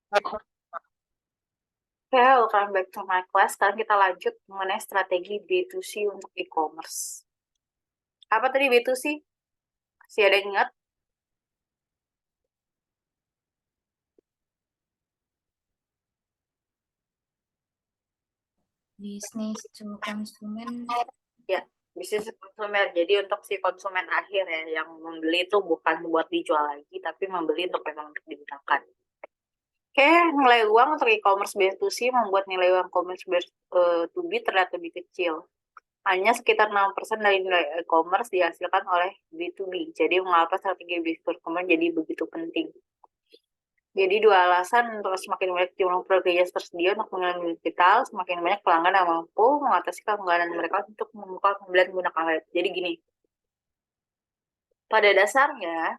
Oke, welcome back to my class. Sekarang kita lanjut mengenai strategi B2C untuk e-commerce. Apa tadi B2C? Masih ada yang ingat? Bisnis to konsumen. Ya, bisnis konsumen. Jadi untuk si konsumen akhir ya, yang membeli itu bukan buat dijual lagi, tapi membeli untuk memang untuk digunakan. Oke, nilai uang untuk e-commerce B2C membuat nilai uang e-commerce B2B terlihat lebih kecil. Hanya sekitar 6% dari nilai e-commerce dihasilkan oleh B2B. Jadi mengapa strategi bisnis konsumen jadi begitu penting? Jadi dua alasan untuk semakin banyak jumlah pekerja tersedia untuk mengambil digital, semakin banyak pelanggan yang mampu mengatasi keengganan mereka untuk membuka pembelian menggunakan web. Jadi gini, pada dasarnya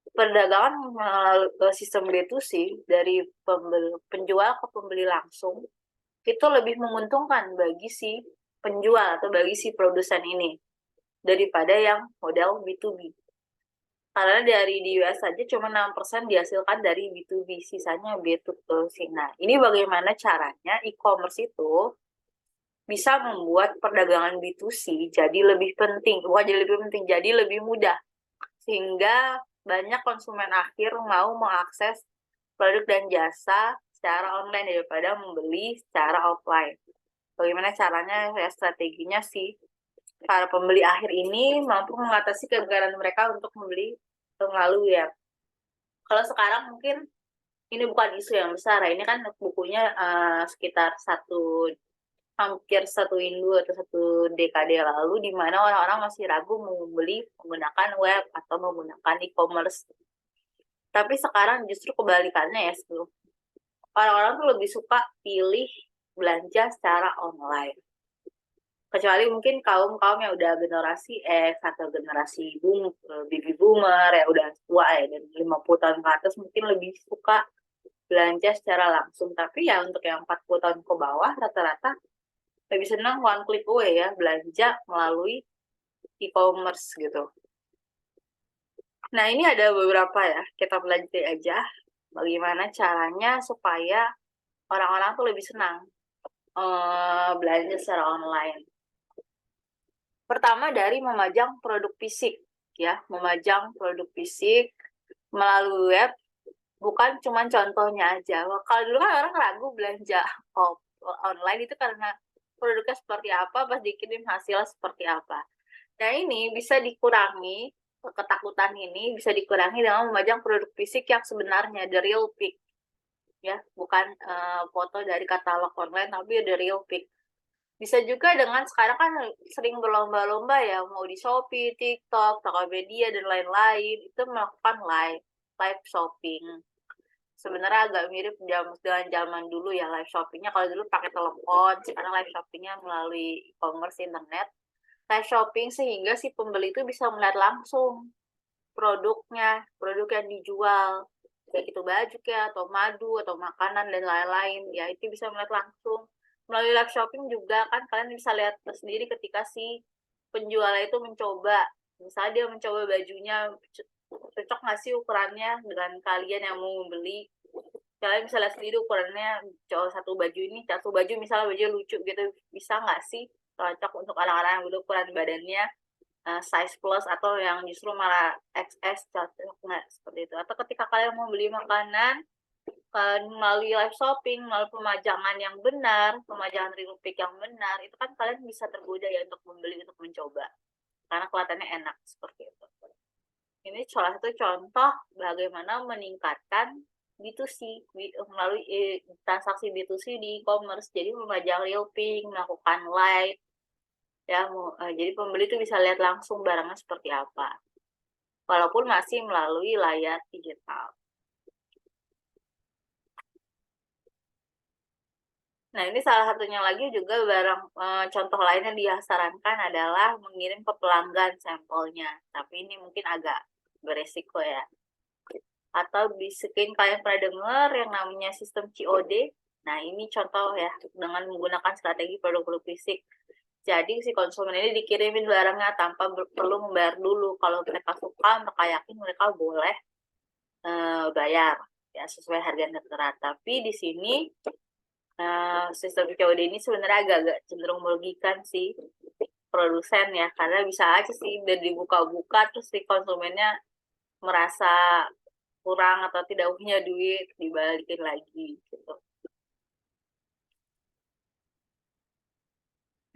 perdagangan melalui sistem B2C dari penjual ke pembeli langsung itu lebih menguntungkan bagi si penjual atau bagi si produsen ini daripada yang model B2B. Karena dari di US saja cuma 6% dihasilkan dari B2B, sisanya B2C. Nah, ini bagaimana caranya e-commerce itu bisa membuat perdagangan B2C jadi lebih penting, bukan jadi lebih penting, jadi lebih mudah. Sehingga banyak konsumen akhir mau mengakses produk dan jasa secara online daripada membeli secara offline. Bagaimana caranya, ya strateginya sih, para pembeli akhir ini mampu mengatasi keengganan mereka untuk membeli melalui web. Kalau sekarang mungkin ini bukan isu yang besar ya. Ini kan bukunya sekitar hampir satu Indo atau satu dekade lalu, di mana orang-orang masih ragu mau membeli menggunakan web atau menggunakan e-commerce. Tapi sekarang justru kebalikannya ya, orang-orang tuh lebih suka pilih belanja secara online. Kecuali mungkin kaum-kaum yang udah generasi X atau generasi baby boomer ya udah tua ya, dan 50 tahun ke atas mungkin lebih suka belanja secara langsung. Tapi ya untuk yang 40 tahun ke bawah rata-rata lebih senang one click away ya, belanja melalui e-commerce gitu. Nah, ini ada beberapa ya, kita pelajari aja bagaimana caranya supaya orang-orang tuh lebih senang belanja secara online. Pertama dari memajang produk fisik ya, memajang produk fisik melalui web. Bukan cuma contohnya aja. Kalau dulu kan orang ragu belanja online itu karena produknya seperti apa, pas dikirim hasilnya seperti apa. Nah, ini bisa dikurangi, ketakutan ini bisa dikurangi dengan memajang produk fisik yang sebenarnya, the real pic. Ya, bukan foto dari katalog online, tapi the real pic. Bisa juga dengan sekarang kan sering berlomba-lomba ya, mau di Shopee, TikTok, Tokopedia, dan lain-lain, itu melakukan live shopping. Sebenarnya agak mirip dengan zaman dulu ya, live shoppingnya kalau dulu pakai telepon, sekarang live shoppingnya melalui e-commerce internet. Live shopping sehingga si pembeli itu bisa melihat langsung produknya, produk yang dijual, kayak itu baju ya, atau madu, atau makanan, dan lain-lain, ya itu bisa melihat langsung. Melalui live shopping juga kan kalian bisa lihat sendiri ketika si penjual itu mencoba, misalnya dia mencoba bajunya, cocok nggak sih ukurannya dengan kalian yang mau membeli. Kalian bisa lihat sendiri ukurannya, satu baju ini, satu baju misalnya baju lucu gitu, bisa nggak sih cocok untuk orang-orang yang udah ukuran badannya size plus, atau yang justru malah XS, cocok nggak seperti itu. Atau ketika kalian mau beli makanan, melalui live shopping, melalui pemajangan yang benar, pemajangan real pic yang benar, itu kan kalian bisa tergoda ya untuk membeli, untuk mencoba. Karena kelihatannya enak, seperti itu. Ini salah satu contoh bagaimana meningkatkan B2C melalui transaksi B2C di e-commerce. Jadi memajang real pic, melakukan live, ya, jadi pembeli itu bisa lihat langsung barangnya seperti apa, walaupun masih melalui layar digital. Nah, ini salah satunya lagi juga contoh lainnya disarankan adalah mengirim ke pelanggan sampelnya. Tapi ini mungkin agak beresiko ya. Atau mungkin kalian pernah dengar yang namanya sistem COD. Nah, ini contoh ya, dengan menggunakan strategi produk-produk fisik. Jadi si konsumen ini dikirimin barangnya tanpa perlu membayar dulu. Kalau mereka suka, mereka yakin, mereka boleh bayar. ya sesuai harga yang tertera. Tapi di sini sistem COD ini sebenarnya agak-agak cenderung merugikan sih produsen ya, karena bisa aja sih udah dibuka-buka terus si konsumennya merasa kurang atau tidak punya duit dibalikin lagi gitu.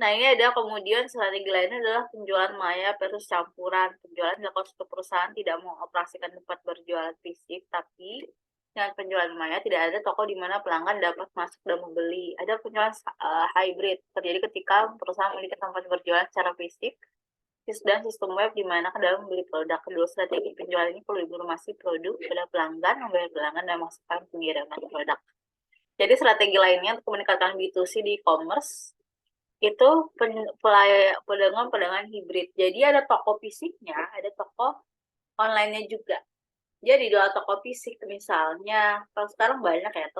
Nah, ini ada kemudian strategi lainnya adalah penjualan maya versus campuran. Penjualan dilakukan suatu perusahaan tidak mengoperasikan tempat berjualan fisik, tapi dengan penjualan maya tidak ada toko di mana pelanggan dapat masuk dan membeli. Ada penjualan hybrid, terjadi ketika perusahaan memiliki tempat berjualan secara fisik dan sistem web di mana dalam membeli produk. Kedua strategi penjualan ini perlu informasi produk pada pelanggan, membayar pelanggan, dan memasukkan pengiriman produk. Jadi strategi lainnya untuk meningkatkan B2C di e-commerce itu pedagang-pedagang hibrid. Jadi ada toko fisiknya, ada toko online-nya juga. Jadi dua toko fisik misalnya, kalau sekarang banyak ya,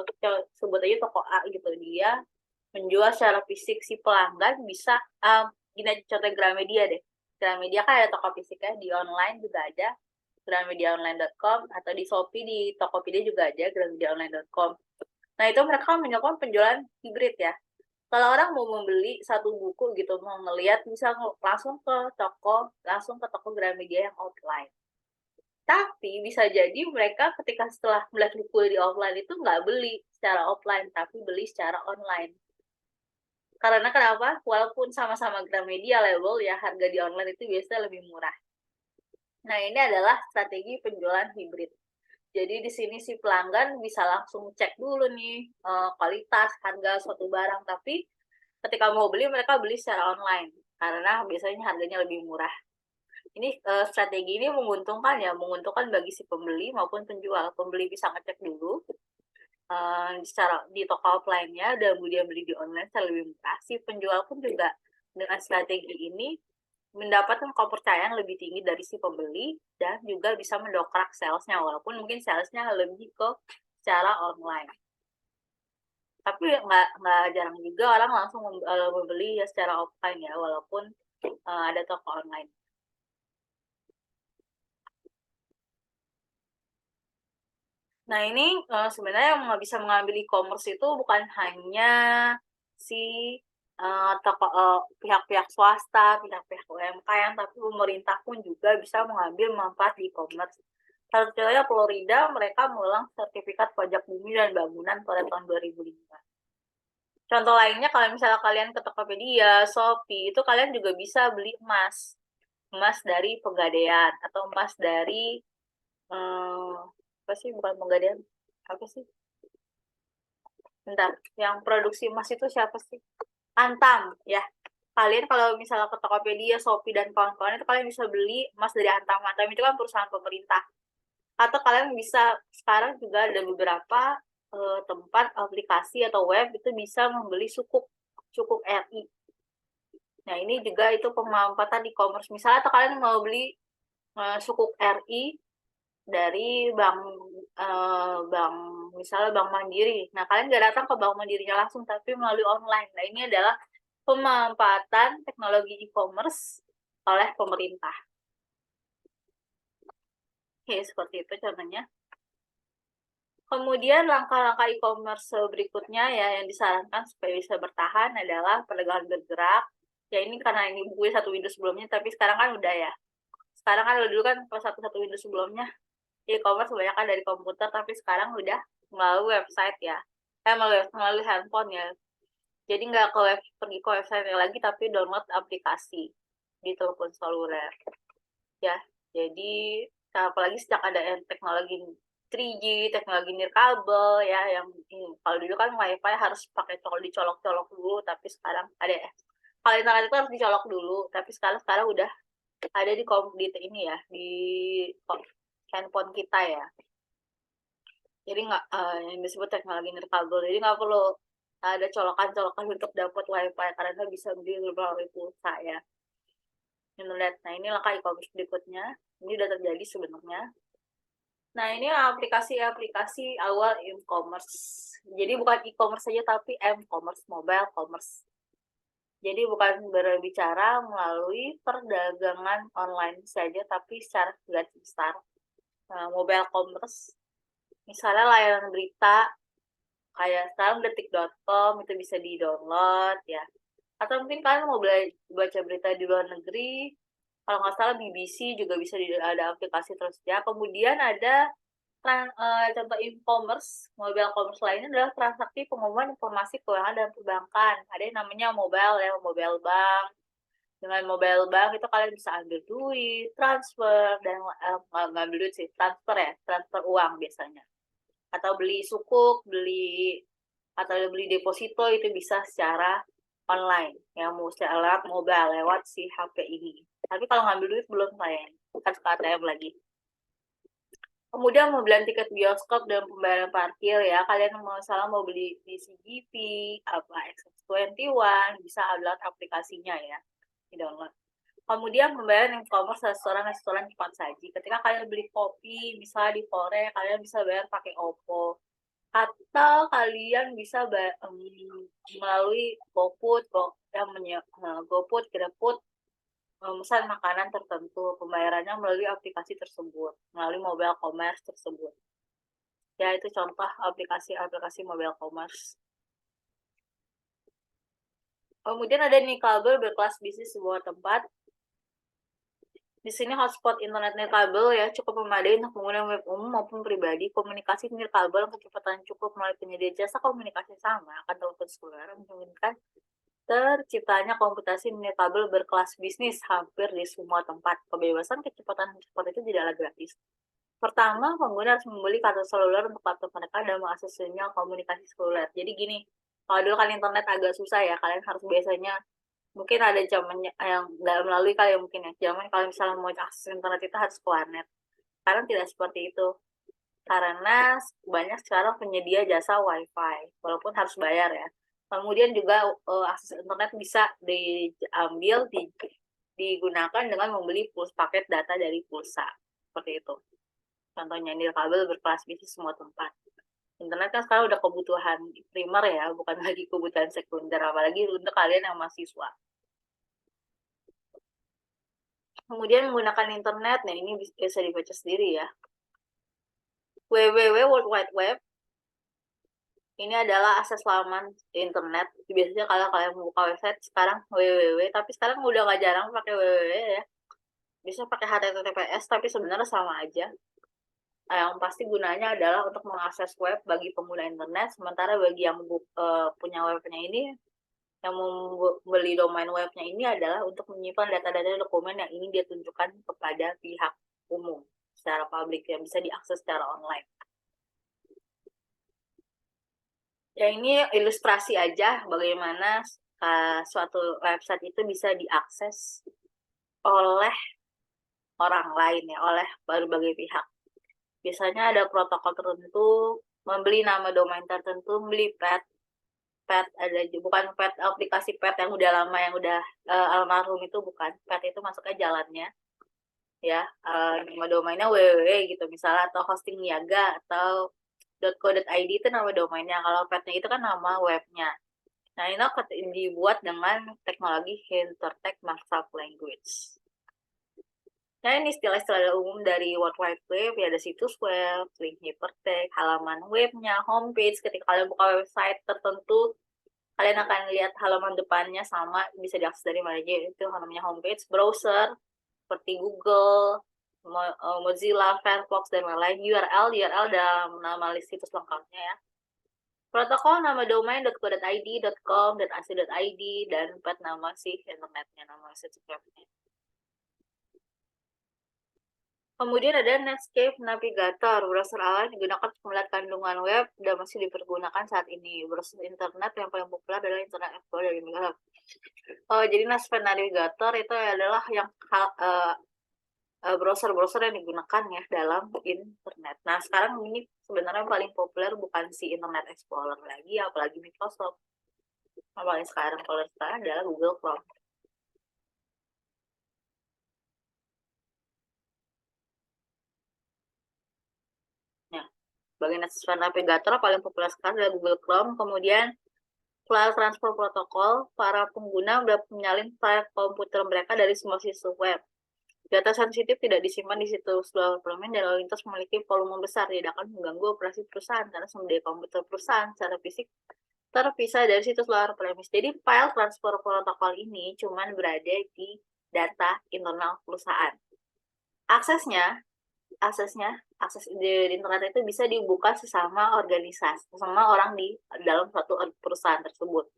sebut aja toko A gitu, dia menjual secara fisik, si pelanggan bisa, gini aja contoh Gramedia deh. Gramedia kan ada toko fisiknya, di online juga ada, gramediaonline.com, atau di Shopee, di Tokopedia juga ada, gramediaonline.com. Nah, itu mereka melakukan penjualan hibrid ya. Kalau orang mau membeli satu buku gitu, mau ngelihat bisa langsung ke toko Gramedia yang offline. Tapi bisa jadi mereka ketika setelah melihat buku di offline itu nggak beli secara offline, tapi beli secara online. Karena kenapa? Walaupun sama-sama Gramedia label ya, harga di online itu biasanya lebih murah. Nah, ini adalah strategi penjualan hibrid. Jadi di sini si pelanggan bisa langsung cek dulu nih kualitas, harga suatu barang, tapi ketika mau beli mereka beli secara online karena biasanya harganya lebih murah. Ini strategi ini menguntungkan ya, menguntungkan bagi si pembeli maupun penjual. Pembeli bisa ngecek dulu secara di toko offline-nya dan kemudian beli di online secara lebih murah. Si penjual pun juga dengan strategi ini mendapatkan kepercayaan lebih tinggi dari si pembeli dan juga bisa mendongkrak salesnya, walaupun mungkin salesnya lebih ke secara online. Tapi nggak jarang juga orang langsung membeli ya secara offline ya, walaupun ada toko online. Nah, ini sebenarnya yang bisa mengambil e-commerce itu bukan hanya si pihak-pihak swasta, pihak-pihak UMKM, tapi pemerintah pun juga bisa mengambil manfaat di e-commerce. Contohnya Florida, mereka mengulang sertifikat pajak bumi dan bangunan pada tahun 2005. Contoh lainnya, kalau misalnya kalian ke Tokopedia, Shopee, itu kalian juga bisa beli emas. Emas dari Pegadaian, atau emas dari, apa sih, bukan Pegadaian, apa sih? Bentar, yang produksi emas itu siapa sih? Antam, ya. Kalian kalau misalnya ke Tokopedia, Shopee, dan kawan-kawan itu kalian bisa beli emas dari Antam. Antam itu kan perusahaan pemerintah. Atau kalian bisa, sekarang juga ada beberapa tempat aplikasi atau web itu bisa membeli sukuk RI. Nah, ini juga itu pemanfaatan e-commerce. Misalnya atau kalian mau beli sukuk RI dari bank misalnya Bank Mandiri. Nah, kalian nggak datang ke Bank Mandirinya langsung, tapi melalui online. Nah, ini adalah pemanfaatan teknologi e-commerce oleh pemerintah. Oke, seperti itu contohnya. Kemudian langkah-langkah e-commerce berikutnya ya yang disarankan supaya bisa bertahan adalah perdagangan bergerak. Ya ini karena ini buku satu Windows sebelumnya, tapi sekarang kan udah ya. Sekarang kan dulu kan pas satu Windows sebelumnya e-commerce kebanyakan dari komputer, tapi sekarang udah melalui website ya. Melalui handphone ya. Jadi nggak pergi ke website lagi, tapi download aplikasi di telepon seluler. Ya, jadi apalagi sejak ada teknologi 3G, teknologi nirkabel ya, yang kalau dulu kan wifi harus pakai dicolok-colok dulu, tapi sekarang ada ya. Kalau internet itu harus dicolok dulu, tapi sekarang udah ada di ini ya, di handphone kita ya. Jadi nggak yang disebut teknologi nirkabel, jadi nggak perlu ada colokan-colokan untuk dapat wifi karena bisa beli melalui pulsa ya. Internet. Nah, ini langkah e-commerce berikutnya. Ini udah terjadi sebenarnya. Nah, ini aplikasi-aplikasi awal e-commerce. Jadi bukan e-commerce saja, tapi m-commerce, mobile commerce. Jadi bukan berbicara melalui perdagangan online saja, tapi secara garis besar. Mobile commerce Misalnya layanan berita, kayak sekarang detik.com itu bisa di-download ya. Atau mungkin kalian mau baca berita di luar negeri, kalau nggak salah BBC juga bisa ada aplikasi tersedia. Kemudian ada contoh e-commerce, mobile commerce lainnya adalah transaksi pengumuman informasi keuangan dan perbankan. Ada yang namanya mobile ya, mobile bank. Dengan mobile bank itu kalian bisa ambil duit, transfer, dan ngambil duit sih, transfer ya, transfer uang biasanya. Atau beli sukuk, atau beli deposito itu bisa secara online, yang mau secara mobile lewat si HP ini. Tapi kalau ngambil duit belum sayang, bukan ke ATM lagi. Kemudian pembelian tiket bioskop dan pembayaran parkir ya. Kalian misalnya mau beli di CGV, apa XX21, bisa download aplikasinya ya. Di download. Kemudian pembayaran e-commerce restoran cepat saji. Ketika kalian beli kopi, misalnya di Fore, kalian bisa bayar pakai OVO. Atau kalian bisa melalui GoFood, GoFood, GrabFood, memesan makanan tertentu, pembayarannya melalui aplikasi tersebut, melalui mobile commerce tersebut. Ya, itu contoh aplikasi mobile commerce. Kemudian ada Nirkabel berkelas bisnis sebuah tempat. Di sini hotspot internet Nirkabel ya cukup memadai untuk pengguna web umum maupun pribadi. Komunikasi Nirkabel kecepatan cukup melalui penyedia jasa komunikasi sama akan telepon seluler memungkinkan terciptanya komputasi Nirkabel berkelas bisnis hampir di semua tempat. Kebebasan kecepatan hotspot itu tidaklah gratis. Pertama, pengguna harus membeli kartu seluler untuk laptop mereka dan mengakses sinyal komunikasi seluler. Jadi gini, kalau dulu kan internet agak susah ya, kalian harus biasanya mungkin ada zamannya yang nggak melalui kali ya mungkin ya. Zaman kalau misalnya mau akses internet itu harus ke warnet. Sekarang tidak seperti itu. Karena banyak sekarang penyedia jasa WiFi, walaupun harus bayar ya. Kemudian juga akses internet bisa diambil, digunakan dengan membeli paket data dari pulsa. Seperti itu. Contohnya Nirkabel berkelas bisnis semua tempat. Internet kan sekarang udah kebutuhan primer ya, bukan lagi kebutuhan sekunder, apalagi untuk kalian yang mahasiswa. Kemudian menggunakan internet, nah ini bisa dibaca sendiri ya. www World Wide Web ini adalah akses laman internet. Biasanya kalau kalian buka website sekarang www, tapi sekarang udah nggak jarang pakai www ya. Bisa pakai HTTPS, tapi sebenarnya sama aja. Yang pasti gunanya adalah untuk mengakses web bagi pengguna internet, sementara bagi yang punya webnya ini, yang membeli domain webnya ini adalah untuk menyimpan data-data dokumen yang ingin dia tunjukkan kepada pihak umum secara publik yang bisa diakses secara online. Ya ini ilustrasi aja bagaimana suatu website itu bisa diakses oleh orang lain ya, oleh berbagai pihak. Biasanya ada protokol tertentu, membeli nama domain tertentu, membeli pet ada bukan pet aplikasi pet yang udah lama yang udah almarhum itu bukan. Pet itu masuknya jalannya ya, nama domainnya www gitu misalnya, atau hosting niaga atau .co.id itu nama domainnya. Kalau petnya itu kan nama webnya. Nah, ini dibuat dengan teknologi Intertext Markup Language. Nah, ini istilah-istilah umum dari World Wide Web, ya ada situs web, link hypertext, halaman webnya, homepage. Ketika kalian buka website tertentu, kalian akan lihat halaman depannya sama, bisa diakses dari mana aja, itu namanya homepage. Browser, seperti Google, Mozilla, Firefox, dan lain-lain. URL dalam nama list situs lengkapnya ya. Protokol nama domain .co.id, .com, .ac.id, dan pet nama si internetnya, nama situs webnya. Kemudian ada Netscape Navigator, browser awal digunakan untuk melihat kandungan web dan masih dipergunakan saat ini. Browser internet yang paling populer adalah Internet Explorer dari web. Jadi Netscape Navigator itu adalah yang browser-browser yang digunakan ya dalam internet. Nah, sekarang ini sebenarnya paling populer bukan si Internet Explorer lagi, apalagi Microsoft. Paling sekarang kalau sekarang adalah Google Chrome. Ya, bagian Netscape Navigator paling populer sekarang adalah Google Chrome. Kemudian file transfer protokol, para pengguna dapat menyalin file komputer mereka dari semua situs web. Data sensitif tidak disimpan di situs luar permanen dan lalu lintas memiliki volume besar, tidak akan mengganggu operasi perusahaan karena sumber daya komputer perusahaan secara fisik terpisah dari situs luar premis. Jadi file transfer protokol ini cuman berada di data internal perusahaan. Akses di internet itu bisa dibuka sesama organisasi, sesama orang di dalam suatu perusahaan tersebut,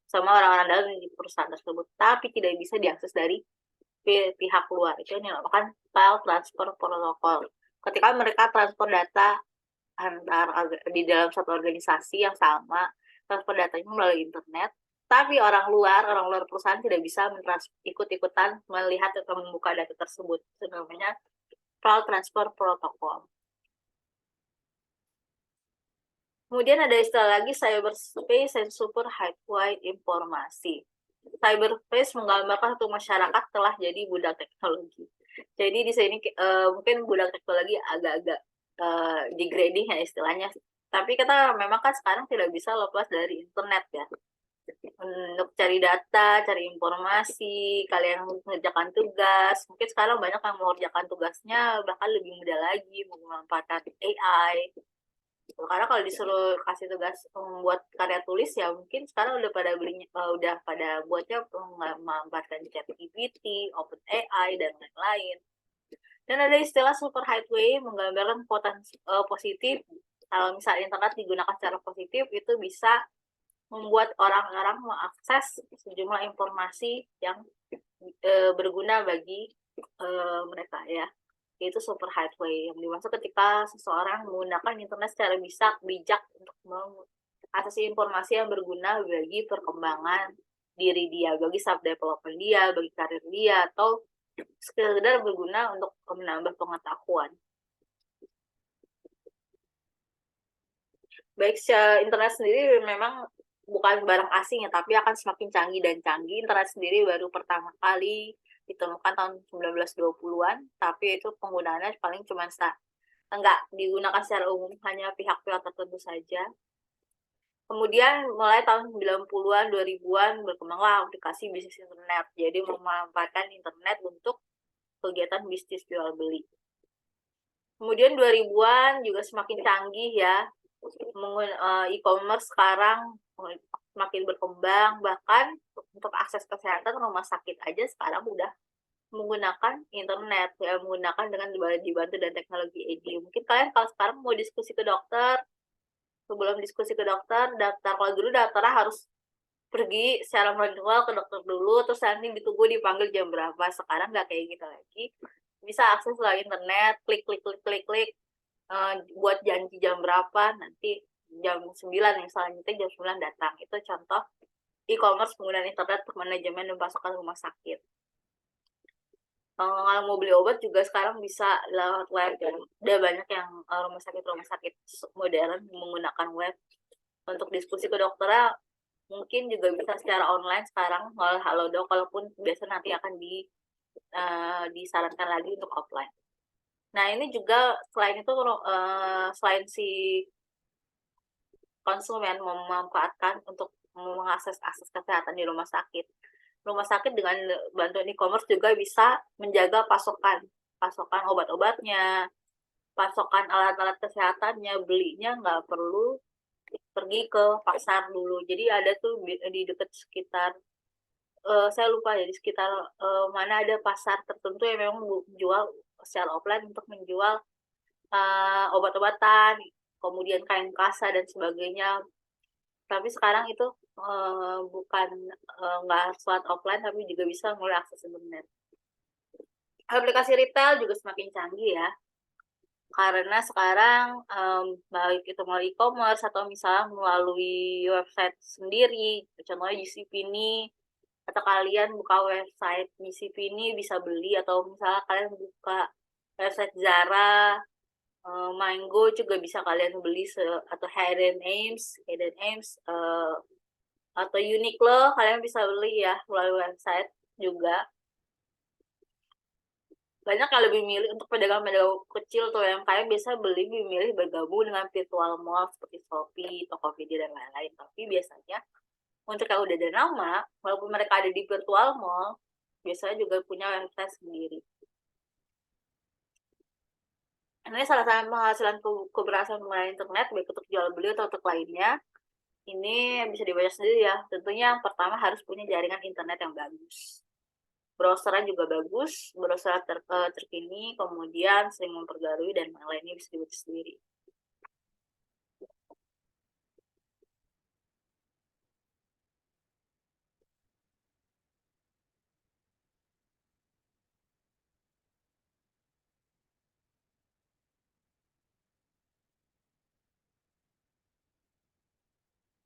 sama orang-orang dalam di perusahaan tersebut, tapi tidak bisa diakses dari pihak luar. Itu yang dinamakan file transfer protokol. Ketika mereka transfer data antar di dalam satu organisasi yang sama, transfer datanya melalui internet, tapi orang luar perusahaan tidak bisa ikut-ikutan melihat atau membuka data tersebut. Itu namanya file transfer protokol. Kemudian ada istilah lagi cyberspace and super highway informasi. Cyberspace menggambarkan satu masyarakat telah jadi budak teknologi. Jadi di sini mungkin budak teknologi agak-agak degrading ya istilahnya. Tapi kita memang kan sekarang tidak bisa lepas dari internet ya. Untuk cari data, cari informasi, kalian mengerjakan tugas. Mungkin sekarang banyak yang mengerjakan tugasnya bahkan lebih mudah lagi memanfaatkan AI. Karena kalau disuruh kasih tugas membuat karya tulis ya mungkin sekarang udah pada buatnya memanfaatkan ChatGPT, OpenAI dan lain-lain. Dan ada istilah super highway menggambarkan potensi positif. Kalau misalnya internet digunakan secara positif itu bisa membuat orang-orang mengakses sejumlah informasi yang berguna bagi mereka ya. Yaitu super highway yang dimaksud ketika seseorang menggunakan internet secara bijak untuk mengakses informasi yang berguna bagi perkembangan diri dia, bagi self development dia, bagi karir dia, atau sekedar berguna untuk menambah pengetahuan. Baik, internet sendiri memang bukan barang asing ya, tapi akan semakin canggih dan canggih. Internet sendiri baru pertama kali ditemukan tahun 1920-an, tapi itu penggunaannya paling cuma enggak digunakan secara umum, hanya pihak-pihak tertentu saja. Kemudian mulai tahun 90-an, 2000-an berkembanglah aplikasi bisnis internet. Jadi memanfaatkan internet untuk kegiatan bisnis jual beli. Kemudian 2000-an juga semakin canggih ya. E-commerce sekarang semakin berkembang, bahkan untuk akses kesehatan rumah sakit aja sekarang udah menggunakan internet ya, menggunakan dengan dibantu dan teknologi ED. Mungkin kalian kalau sekarang mau diskusi ke dokter, sebelum diskusi ke dokter, kalau dulu daftarnya harus pergi secara manual ke dokter dulu, terus nanti ditunggu dipanggil jam berapa. Sekarang nggak kayak gitu lagi. Bisa akses melalui internet, klik, buat janji jam berapa, nanti jam 9 yang selanjutnya jam 9 datang. Itu contoh e-commerce penggunaan internet untuk manajemen dan pasokan rumah sakit. Kalau mau beli obat juga sekarang bisa lewat web ya. Udah banyak yang rumah sakit modern menggunakan web. Untuk diskusi ke dokternya mungkin juga bisa secara online sekarang melalui Halodoc, walaupun biasa nanti akan disarankan lagi untuk offline. Nah ini juga selain itu selain si konsumen memanfaatkan untuk mengakses kesehatan di rumah sakit dengan bantuan e-commerce juga bisa menjaga pasokan obat-obatnya, pasokan alat-alat kesehatannya, belinya nggak perlu pergi ke pasar dulu. Jadi ada tuh di dekat sekitar saya lupa ya di sekitar mana ada pasar tertentu yang memang jual secara offline untuk menjual obat-obatan, kemudian kain kasa dan sebagainya. Tapi sekarang itu bukan nggak harus lewat offline, tapi juga bisa mulai akses internet. Aplikasi retail juga semakin canggih ya, karena sekarang baik itu melalui e-commerce atau misalnya melalui website sendiri, contohnya JCPenney, atau kalian buka website JCPenney bisa beli, atau misalnya kalian buka website Zara, Mango juga bisa kalian beli, atau Hidden Aims atau Uniqlo kalian bisa beli ya melalui website juga. Banyak yang lebih milih untuk pedagang-pedagang kecil tuh yang kalian biasa lebih milih bergabung dengan virtual mall seperti Shopee, Tokopedia dan lain-lain. Tapi biasanya untuk yang udah ada nama, walaupun mereka ada di virtual mall, biasanya juga punya website sendiri. Ini salah satu penghasilan keberhasilan menggunakan internet, baik untuk jual beli atau untuk lainnya. Ini bisa dibaca sendiri ya. Tentunya yang pertama harus punya jaringan internet yang bagus. Browsernya juga bagus, browser terkini, kemudian sering memperbarui dan yang lainnya bisa dibaca sendiri.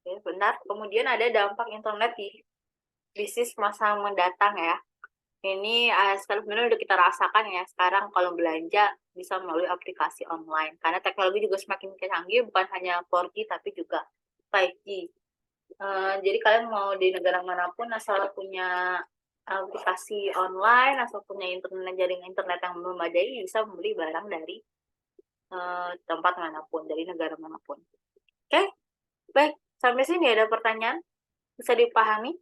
Oke, benar. Kemudian ada dampak internet di bisnis masa mendatang ya. Ini sebenarnya udah kita rasakan ya sekarang kalau belanja bisa melalui aplikasi online karena teknologi juga semakin canggih, bukan hanya 4G tapi juga 5G. Jadi kalian mau di negara manapun asal punya aplikasi online, asal punya internet, jaringan internet yang memadai, bisa membeli barang dari tempat manapun, dari negara manapun. Oke, baik. Sampai sini ada pertanyaan? Bisa dipahami?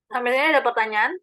Sampai sini ada pertanyaan?